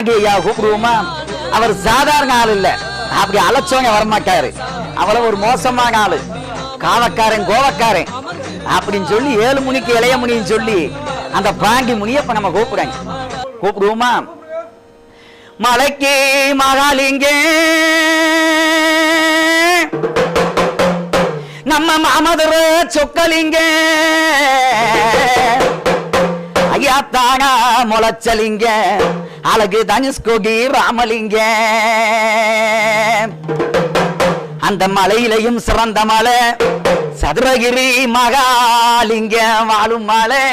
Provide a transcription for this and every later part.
கூப்பிடுவோமா? அவர் சாதாரண ஆள் இல்ல, அப்படி அலட்சவங்க வரமாட்டாரு. அவ்வளவு ஒரு மோசமான ஆளு, காவக்காரன் கோவக்காரன் அப்படின்னு சொல்லி 7 முனிக்கு இளைய முனின்னு சொல்லி அந்த பாண்டி முனிய இப்ப நம்ம கூப்பிடுவோமா? மலைக்கு மகாலிங்க நம்ம மாமதுர சொக்கலிங்க ஐயா தானா முளைச்சலிங்க அழகு தனுஷ்கோடி ராமலிங்க அந்த மலையிலையும் சிறந்த மலை சதுரகிரி மகாலிங்க வாழும் மலை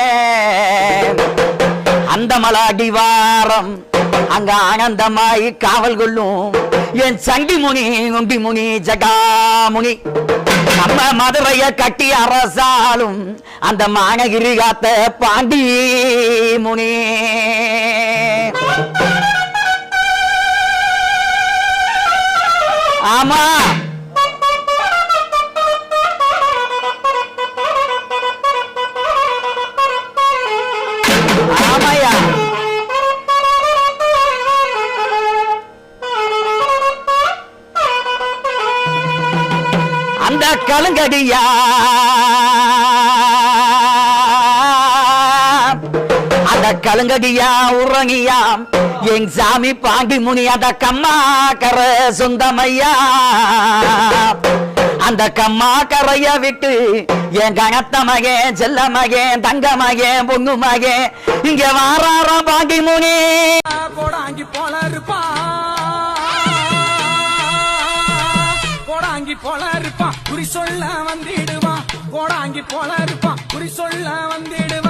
அந்த மலை அடிவாரம் அங்க ஆனந்தமாய் காவல் கொள்ளும் என் சண்டி முனி உண்டி முனி ஜகாமுனி நம்ம மதுரைய கட்டி அரசாலும் அந்த மானகிரி காத்த பாண்டி முனி. ஆமா ஆமாயா, அந்த கலங்கடியா அந்த கலங்கடியா உறங்கியாம் எங் சாமி பாண்டி முனி அந்த கம்மாக்கர சொந்தமையா. அந்த கம்மாக்கரைய விட்டு என் கணத்த மகன் செல்ல மகன் தங்க மகன் பொண்ணு மகன் இங்க வாரார பாண்டி முனி. கோடாங்கி போல இருப்பா கோடாங்கி போல இருப்பா குறி சொல்ல வந்திடுவா கோடாங்கி போல இருப்பா குறி சொல்ல வந்திடுவா.